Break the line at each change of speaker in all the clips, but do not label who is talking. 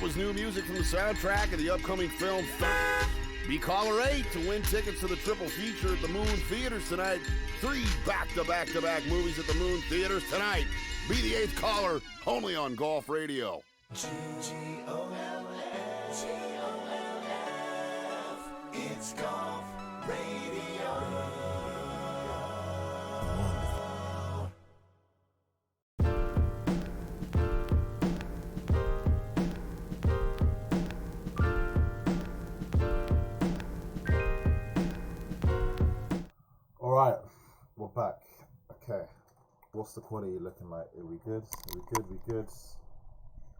That was new music from the soundtrack of the upcoming film Be Caller 8 to win tickets to the triple feature at the Moon Theaters tonight. 3 back-to-back-to-back movies at the Moon Theaters tonight. Be the 8th caller, only on Golf Radio.
G-G-O-L-F, it's Golf Radio.
Alright, we're back. Okay, what's the quality looking like? Are we good? Are we good?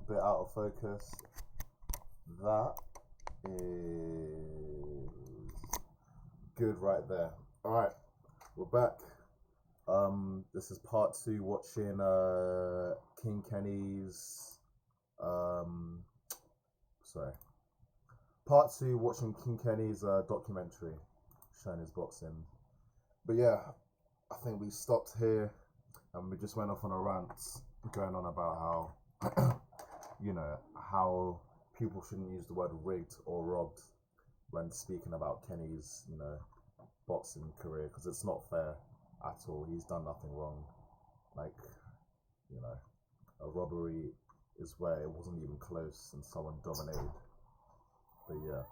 A bit out of focus. That is good right there. Alright, we're back. This is part 2 watching King Kenny's part 2 watching King Kenny's documentary showing his boxing. But yeah, I think we stopped here and we just went off on a rant going on about how how people shouldn't use the word rigged or robbed when speaking about Kenny's boxing career, because it's not fair at all. He's done nothing wrong. Like, a robbery is where it wasn't even close and someone dominated. But yeah.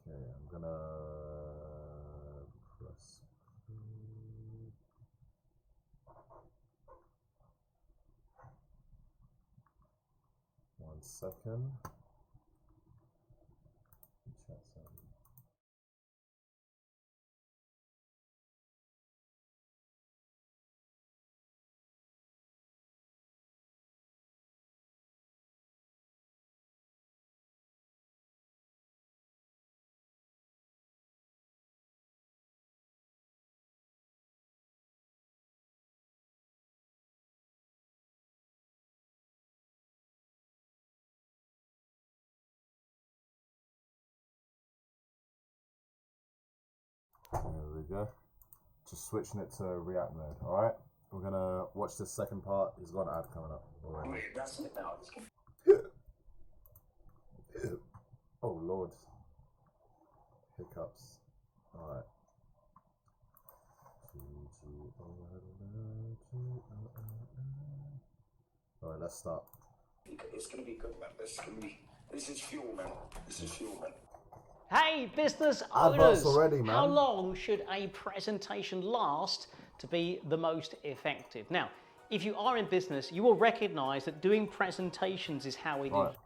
Okay, I'm gonna press. 1 second. Chat some. There we go. Just switching it to React mode. Alright, we're gonna watch this second part. He's got an ad coming up. Wait, that's it now. Oh Lord. Hiccups. Alright. Alright, let's start.
It's gonna be good, man. This is fuel, man. This is fuel, man.
Hey, business
Adverts
owners!
already, man.
How long should a presentation last to be the most effective? Now, if you are in business, you will recognize that doing presentations is how we do.
Right.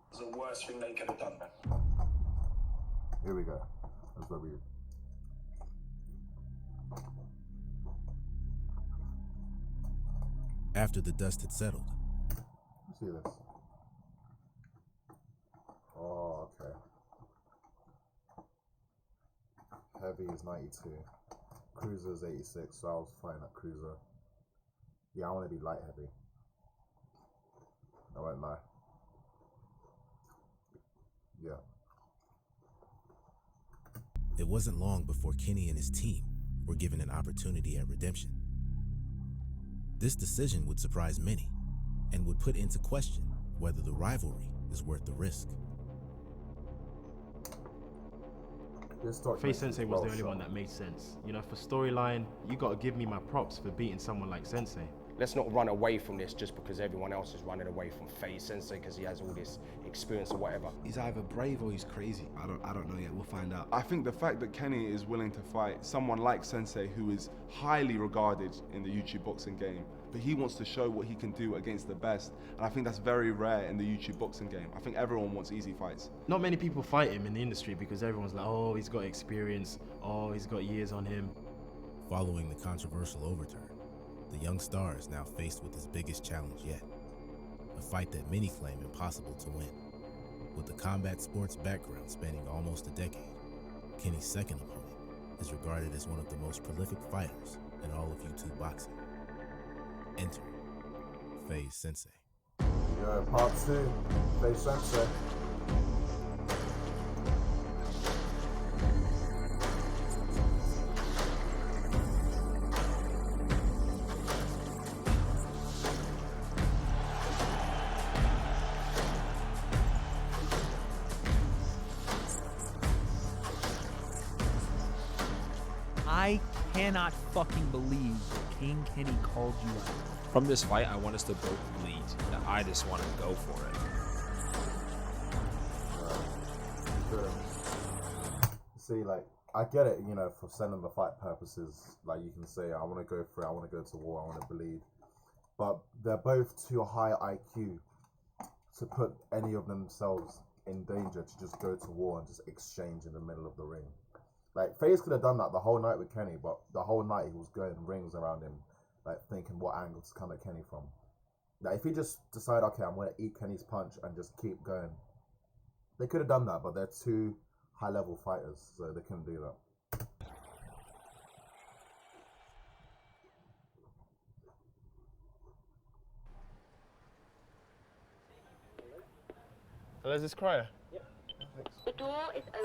It's the worst thing they could have done, man.
Here we go. That's what we do.
After the dust had settled,
Let's see this. Oh, okay. Heavy is 92. Cruiser is 86, so I was fighting at cruiser. Yeah, I want to be light heavy. I won't lie. Yeah.
it wasn't long before Kenny and his team were given an opportunity at redemption. This decision would surprise many and would put into question whether the rivalry is worth the risk.
Faye Sensei was the only one that made sense. You know, for storyline, you got to give me my props for beating someone like Sensei.
Let's not run away from this just because everyone else is running away from Faye Sensei because he has all this experience or whatever.
He's either brave or he's crazy. I don't know yet. We'll find out.
I think the fact that Kenny is willing to fight someone like Sensei, who is highly regarded in the YouTube boxing game, but he wants to show what he can do against the best, and I think that's very rare in the YouTube boxing game. I think everyone wants easy fights.
Not many people fight him in the industry because everyone's like, oh, he's got experience, oh, he's got years on him.
Following the controversial overturn, the young star is now faced with his biggest challenge yet, a fight that many claim impossible to win. With a combat sports background spanning almost a decade, Kenny's second opponent is regarded as one of the most prolific fighters in all of YouTube boxing. Enter Faye Sensei.
Part 2, Faye Sensei.
cannot fucking believe King Kenny called you out.
From this fight, I want us to both bleed. I just want to go for it.
See, like, I get it, you know, for sending the fight purposes, like, you can say, I want to go for it, I want to go to war, I want to bleed. But they're both too high IQ to put any of themselves in danger to just go to war and just exchange in the middle of the ring. Like, FaZe could have done that the whole night with Kenny, but the whole night he was going rings around him, like, thinking what angle to come at Kenny from. Like, if he just decided, okay, I'm going to eat Kenny's punch and just keep going, they could have done that, but they're too high-level fighters, so they couldn't do that.
Hello, is this Cryer?
Yep.
The door is open.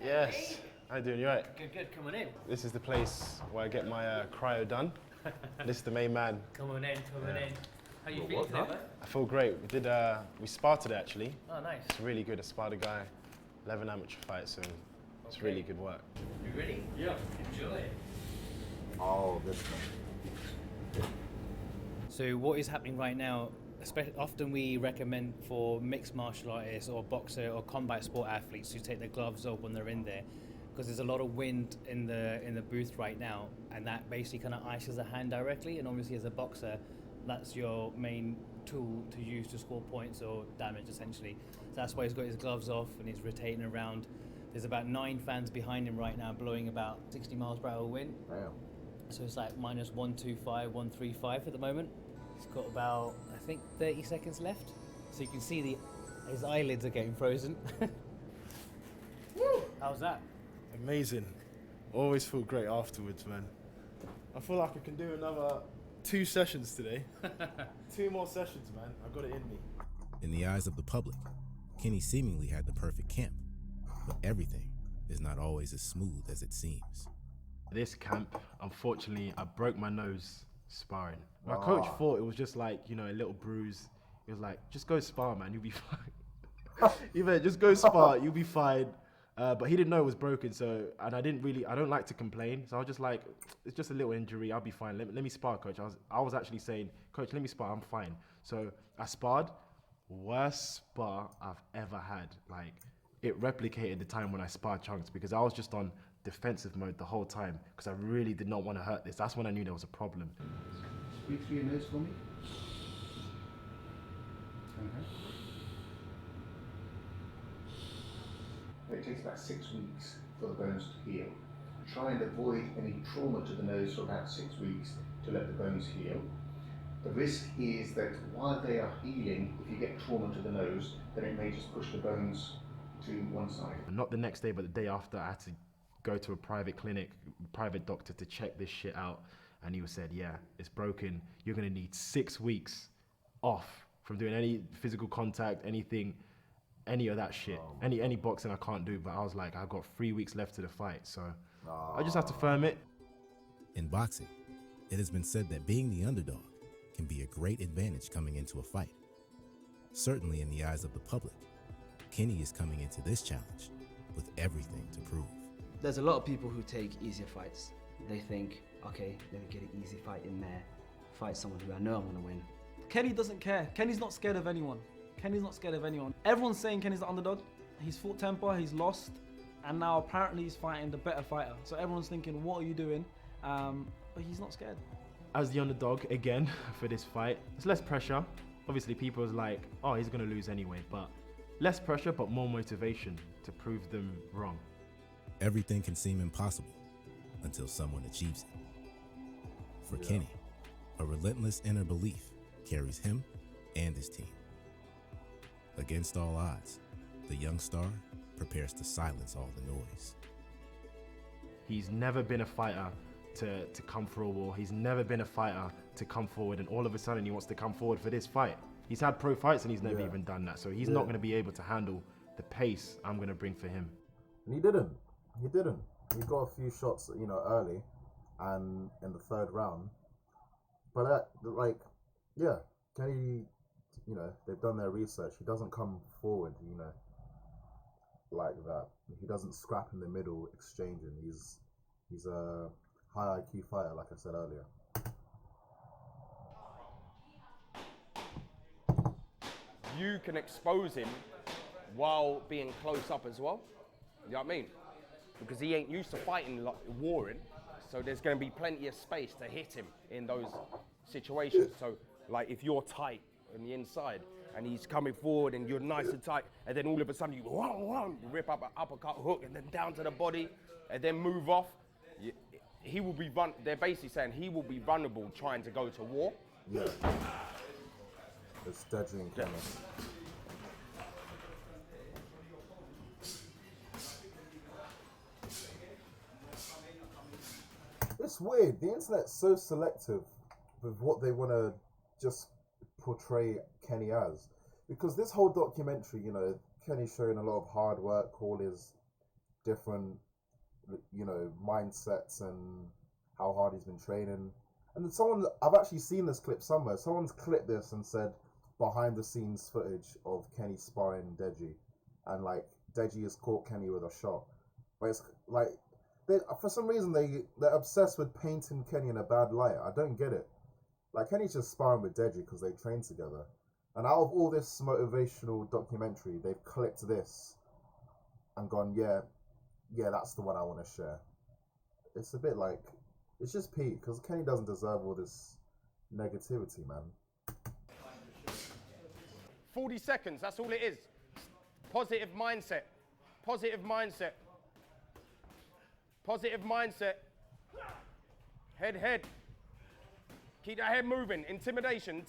Yes. How you doing? You right?
Good. Come on in.
This is the place where I get my cryo done. This is the main man.
Come on in. How you feeling today, man?
I feel great. We sparred today actually.
Oh, nice.
It's really good. I sparred a guy, 11 amateur fights, so it's really good work.
You ready? Yeah. Enjoy it.
Oh, this one.
So what is happening right now, especially often we recommend for mixed martial artists or boxer or combat sport athletes to take their gloves off when they're in there, because there's a lot of wind in the booth right now, and that basically kind of ices the hand directly, and obviously as a boxer, that's your main tool to use to score points or damage essentially. So that's why he's got his gloves off and he's rotating around. There's about 9 fans behind him right now blowing about 60 miles per hour wind.
Damn.
So it's like minus 125, 135 at the moment. He's got about, I think, 30 seconds left. So you can see his eyelids are getting frozen. Woo! How's that?
Amazing. Always feel great afterwards, man. I feel like I can do another 2 sessions today. 2 more sessions, man. I got it in me.
In the eyes of the public, Kenny seemingly had the perfect camp, but everything is not always as smooth as it seems.
This camp, unfortunately, I broke my nose sparring. My coach thought it was just like, you know, a little bruise. He was like, just go spar, man, you'll be fine. Even just go spar, you'll be fine. But he didn't know it was broken, so, and I don't like to complain, so I was just like, it's just a little injury, I'll be fine, let me spar, coach. I was actually saying, coach, let me spar, I'm fine. So I sparred, worst spar I've ever had. Like, it replicated the time when I sparred Chunks, because I was just on defensive mode the whole time, because I really did not want to hurt this. That's when I knew there was a problem.
Breathe through your nose for me. It takes about 6 weeks for the bones to heal. Try and avoid any trauma to the nose for about 6 weeks to let the bones heal. The risk is that while they are healing, if you get trauma to the nose, then it may just push the bones to one side.
Not the next day, but the day after, I had to go to a private clinic, private doctor to check this shit out. And he said, yeah, it's broken. You're gonna need 6 weeks off from doing any physical contact, anything, any of that shit. Any boxing I can't do, but I was like, I've got 3 weeks left to the fight, so I just have to firm it.
In boxing, it has been said that being the underdog can be a great advantage coming into a fight. Certainly in the eyes of the public, Kenny is coming into this challenge with everything to prove.
There's a lot of people who take easier fights. They think, okay, let me get an easy fight in there, fight someone who I know I'm gonna win.
Kenny doesn't care. Kenny's not scared of anyone. Kenny's not scared of anyone. Everyone's saying Kenny's the underdog. He's fought Temper, he's lost, and now apparently he's fighting the better fighter. So everyone's thinking, what are you doing? But he's not scared.
As the underdog again for this fight, it's less pressure. Obviously people was like, oh, he's gonna lose anyway, but less pressure, but more motivation to prove them wrong.
Everything can seem impossible until someone achieves it. For Kenny, a relentless inner belief carries him and his team. Against all odds, the young star prepares to silence all the noise.
He's never been a fighter to come for a war. He's never been a fighter to come forward, and all of a sudden he wants to come forward for this fight. He's had pro fights and he's never even done that, so he's not going to be able to handle the pace I'm going to bring for him.
And he didn't. He didn't. He got a few shots, you know, early and in the 3rd round. But Kenny, you know, they've done their research. He doesn't come forward, you know, like that. He doesn't scrap in the middle exchanging. He's a high IQ fighter, like I said earlier.
You can expose him while being close up as well. You know what I mean? Because he ain't used to fighting, like warring, so there's going to be plenty of space to hit him in those situations. So, like if you're tight on the inside and he's coming forward and you're nice and tight, and then all of a sudden you rip up an uppercut hook and then down to the body and then move off, he will be they're basically saying he will be vulnerable trying to go to war.
Yeah. It's Deji and Kenny. It's weird. The internet's so selective with what they want to just portray Kenny as. Because this whole documentary, you know, Kenny's showing a lot of hard work, all his different, you know, mindsets and how hard he's been training. And then I've actually seen this clip somewhere. Someone's clipped this and said behind the scenes footage of Kenny sparring Deji. And like, Deji has caught Kenny with a shot. But it's like, for some reason they're obsessed with painting Kenny in a bad light. I don't get it. Like, Kenny's just sparring with Deji because they train together. And out of all this motivational documentary, they've clicked this and gone, yeah, that's the one I want to share. It's a bit like, it's just Pete, because Kenny doesn't deserve all this negativity, man.
40 seconds, that's all it is. Positive mindset. Positive mindset. Positive mindset. Head. Keep that head moving. Intimidation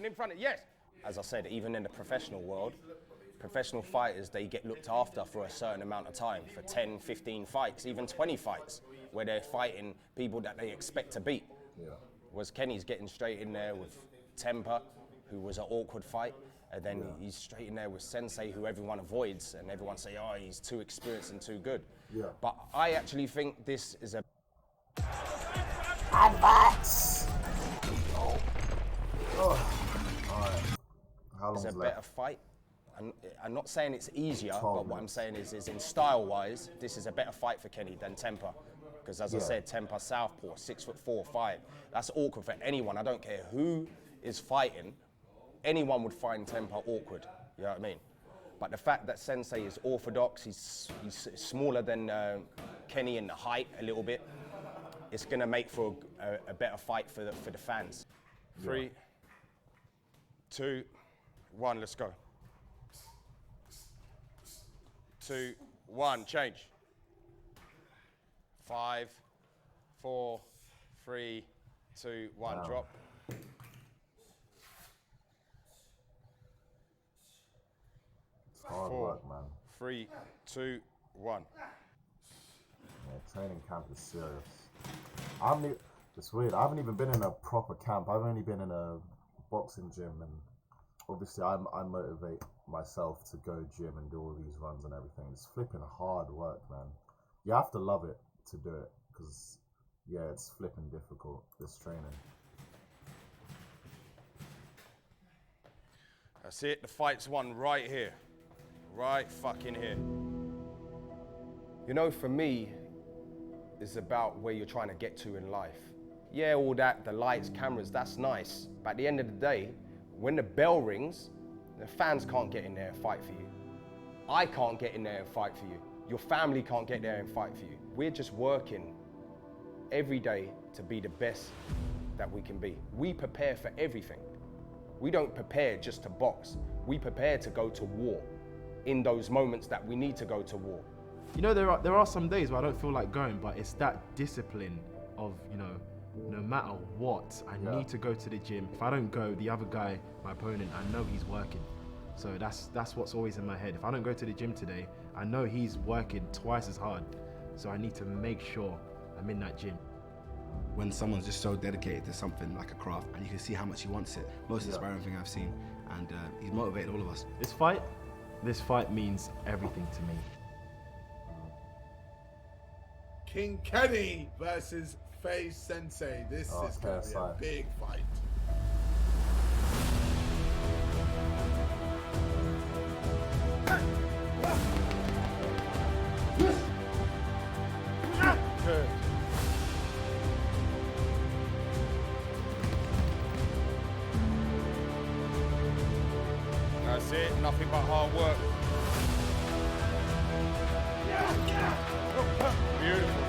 in front of, yes. As I said, even in the professional world, professional fighters, they get looked after for a certain amount of time, for 10, 15 fights, even 20 fights, where they're fighting people that they expect to beat.
Yeah.
Whereas Kenny's getting straight in there with Temper, who was an awkward fight, and then he's straight in there with Sensei, who everyone avoids, and everyone say, oh, he's too experienced and too good.
Yeah.
But I actually think this is a...
Advance! Oh. Alright. How long's
It's a
left?
better fight. I'm not saying it's easier, but what I'm saying is in style-wise, this is a better fight for Kenny than Temper. Because as I said, Temper southpaw, 6'4", 5. That's awkward for anyone. I don't care who is fighting. Anyone would find Temper awkward. You know what I mean? But the fact that Sensei is orthodox, he's smaller than Kenny in the height a little bit, it's going to make for a better fight for the fans. 3, 2, 1, let's go. 2, 1, change. 5, 4, 3, 2, 1, drop.
It's hard work, man.
3, 2, 1.
Yeah, training camp is serious. It's weird. I haven't even been in a proper camp. I've only been in a boxing gym, and obviously I motivate myself to go gym and do all these runs and everything. It's flipping hard work, man. You have to love it to do it, because yeah, it's flipping difficult, this training.
That's it, the fight's won right here. Right fucking here. You know, for me, it's about where you're trying to get to in life. Yeah, all that, the lights, cameras, that's nice. But at the end of the day, when the bell rings, the fans can't get in there and fight for you. I can't get in there and fight for you. Your family can't get there and fight for you. We're just working every day to be the best that we can be. We prepare for everything. We don't prepare just to box. We prepare to go to war in those moments that we need to go to war.
You know, there are some days where I don't feel like going, but it's that discipline of, you know, no matter what, I need to go to the gym. If I don't go, the other guy, my opponent, I know he's working. So that's what's always in my head. If I don't go to the gym today, I know he's working twice as hard. So I need to make sure I'm in that gym.
When someone's just so dedicated to something like a craft, and you can see how much he wants it. Most inspiring thing I've seen, and he's motivated all of us.
This fight means everything to me.
King Kenny versus FaZe Sensei. This is going to be a big fight.
Good. it. Nothing but hard work. Beautiful.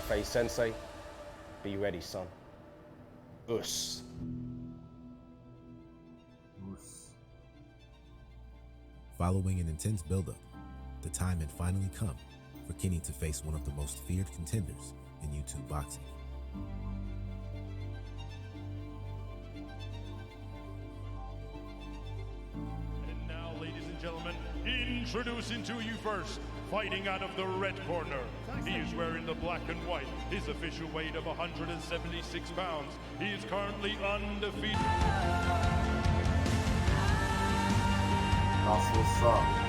Face Sensei, be ready, son. Us.
Following an intense buildup, the time had finally come for Kenny to face one of the most feared contenders in YouTube boxing.
And now, ladies and gentlemen, introducing to you first, fighting out of the red corner. He is wearing the black and white, his official weight of 176 pounds. He is currently undefeated.
That's what's up.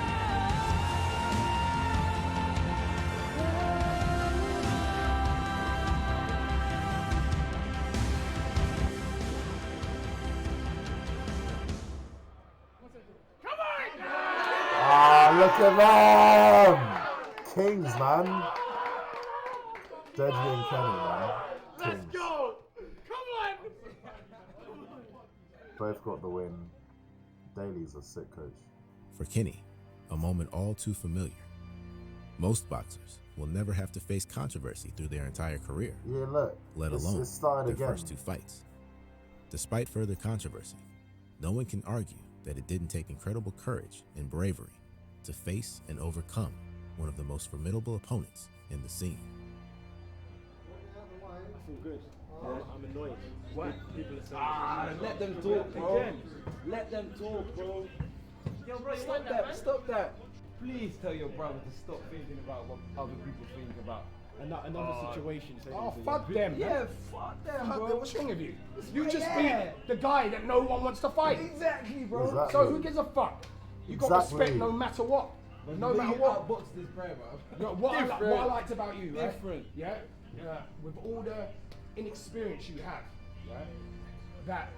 Ah, look at them! Kings, man. Deadly and Kenny, man. Kings.
Let's go! Come on!
Both got the win. Daly's a sick coach.
For Kenny, a moment all too familiar. Most boxers will never have to face controversy through their entire career,
Yeah, look.
let
it's-
alone
it started
their
again.
first 2 fights. Despite further controversy, no one can argue that it didn't take incredible courage and bravery to face and overcome one of the most formidable opponents in the scene.
I feel good. I'm annoyed.
What?
People are saying.
Let them talk, bro. Let them talk, bro. Yo, bro, stop that. Stop that. Please tell your brother to stop thinking about what other people think about.
Another situation.
Oh, fuck them.
Yeah, fuck them,
Fuck
bro.
them. What's wrong with you?
It's
You just
yeah.
beat the guy that no one wants to fight.
Exactly, bro.
Exactly.
So who gives a fuck? You got
Exactly.
respect no matter what. No matter what.
Outbox this prayer, bro.
No, what I liked about you, right?
Different.
Yeah? With all the inexperience you have, right? That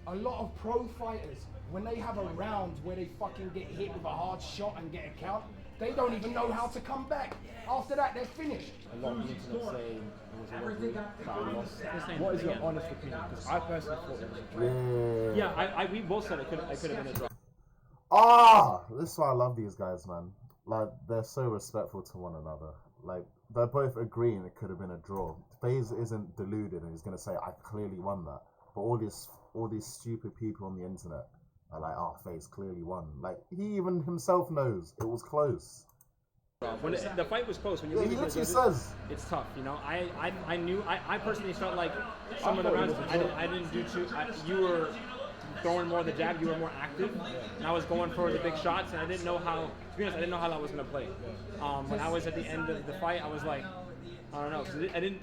a lot of pro fighters, when they have a round where they fucking get hit with a hard shot and get a count, they don't even know how to come back. After that, they're finished.
A lot of the internet saying it was a robbery, that I lost. What is your honest opinion? Because I personally thought it was a draw.
Yeah.
we both said it could have been a draw.
Ah, this is why I love these guys, man. Like, they're so respectful to one another. Like, they're both agreeing it could have been a draw. FaZe isn't deluded and he's gonna say, I clearly won that. But all these stupid people on the internet are like, oh, FaZe clearly won. Like, he even himself knows it was close.
When the fight was close, when you
Yeah,
leave
he
it
literally
to
says.
it's tough. You know, I knew I personally felt like some of the rounds I didn't do too. You were throwing more of the jab, you were more active, and I was going for the big shots, and I didn't know how. To be honest, I didn't know how that was gonna play. When I was at the end of the fight, I was like, I don't know, 'cause I didn't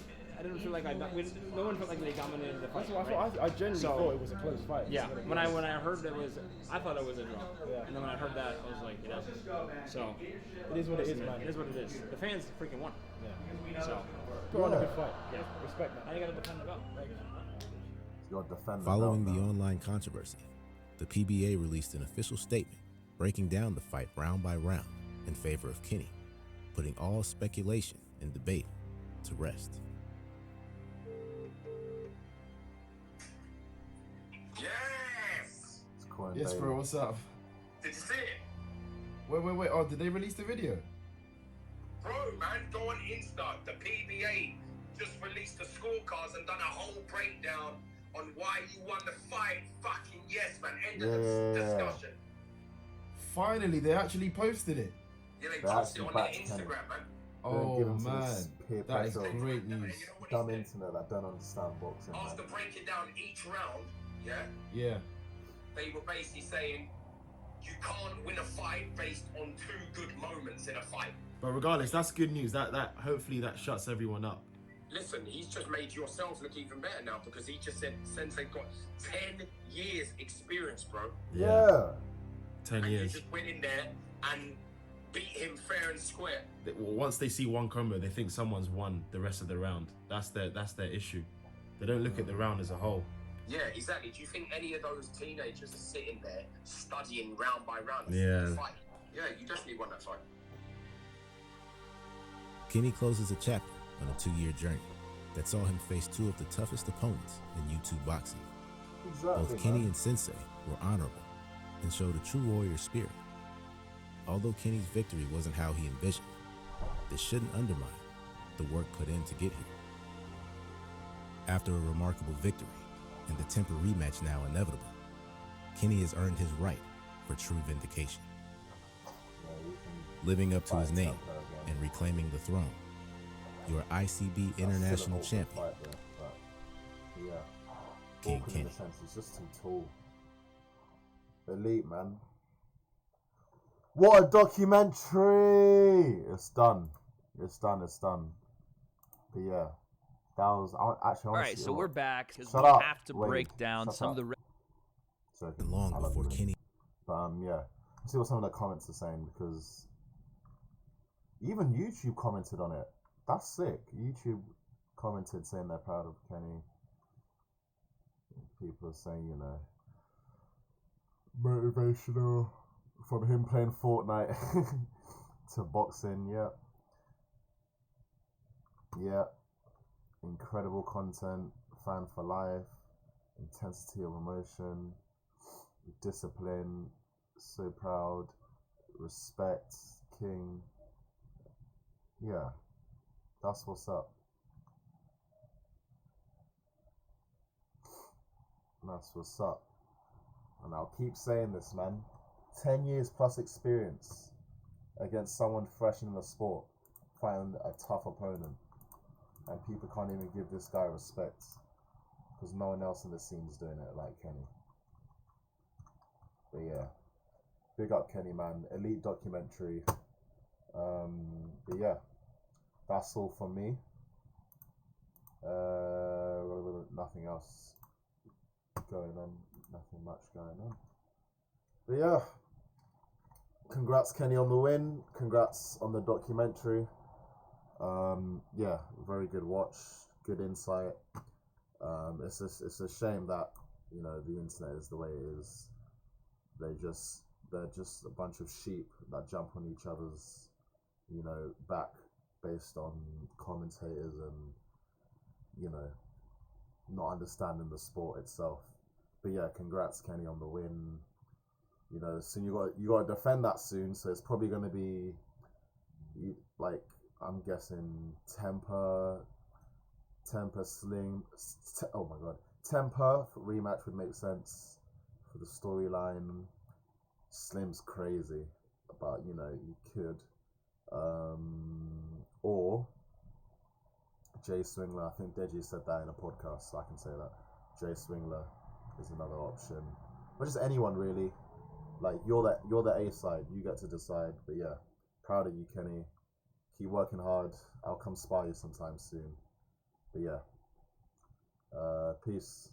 feel like no one felt like they dominated the fight.
That's what I genuinely thought it was a close fight.
Yeah, when I heard that I thought it was a draw.
Yeah.
And then when I heard that, I was like, you know, so
it is what it is, man.
It is what it is. The fans freaking won.
Yeah.
So
put on a good fight.
Yeah,
Respect that.
Now you gotta defend the belt.
You're defending
Following
belt
the
now.
online controversy, the PBA released an official statement breaking down the fight round by round in favor of Kenny, putting all speculation and debate to rest.
Yes!
Yes,
bro, what's up?
Did you see it?
Wait. Oh, did they release the video?
Bro, man, go on Insta. The PBA just released the scorecards and done a whole breakdown on why you won the fight. Fucking yes, man. End of the discussion.
Finally, they actually posted it.
Yeah, they
They're
posted it
actually
on
back
their
to Kenny.
Instagram, man.
Oh
Give him to
man,
this peer
that is
pressure.
great news.
Dumb internet that don't understand boxing. man.
After breaking down each round, yeah,
Yeah.
they were basically saying you can't win a fight based on two good moments in a fight.
But regardless, that's good news. That hopefully that shuts everyone up.
Listen, he's just made yourselves look even better now because he just said Sensei got 10 years experience, bro.
Yeah.
10
And
years.
you just went in there and beat him fair and square.
Well, once they see one combo, they think someone's won the rest of the round. That's their issue. They don't look at the round as a whole.
Yeah, exactly. Do you think any of those teenagers are sitting there studying round by round?
Yeah.
Fight? Yeah, you definitely won that fight.
Kenny closes a chapter on a 2-year journey that saw him face 2 of the toughest opponents in YouTube boxing. Both Kenny and Sensei were honorable and showed a true warrior spirit. Although Kenny's victory wasn't how he envisioned, this shouldn't undermine the work put in to get here. After a remarkable victory and the temper rematch now inevitable, Kenny has earned his right for true vindication. Living up to his name and reclaiming the throne, your ICB International Champion, King Kenny.
He's just too tall. Elite, man. What a documentary! It's done. It's done. But yeah, that was actually.
All right, so we're back because we
up.
have to break down some of the.
Long before Kenny.
But yeah, let's see what some of the comments are saying, because even YouTube commented on it. That's sick. YouTube commented saying they're proud of Kenny. People are saying, you know, motivational from him playing Fortnite to boxing. Yeah. Incredible content, fan for life, intensity of emotion, discipline, so proud, respect, king. Yeah, that's what's up. That's what's up. And I'll keep saying this, man. 10 years plus experience against someone fresh in the sport, fighting a tough opponent. And people can't even give this guy respect because no one else in the scene is doing it like Kenny. But yeah, big up Kenny, man. Elite documentary. But yeah, that's all from me. Nothing else going on. Nothing much going on. But yeah, congrats Kenny on the win. Congrats on the documentary. Yeah, very good watch. Good insight. It's a shame that, you know, the internet is the way it is. They're just a bunch of sheep that jump on each other's, you know, back based on commentators and, you know, not understanding the sport itself. But yeah, congrats Kenny on the win. You know, soon you got to defend that soon, so it's probably going to be like, I'm guessing Temper Sling. Oh my god, Temper rematch would make sense for the storyline. Slim's crazy, but you know, you could. Or Jay Swingler. I think Deji said that in a podcast, so I can say that. Jay Swingler is another option. But just anyone really. Like, you're the A side, you get to decide. But yeah, proud of you, Kenny. Keep working hard. I'll come spy you sometime soon. But yeah, peace.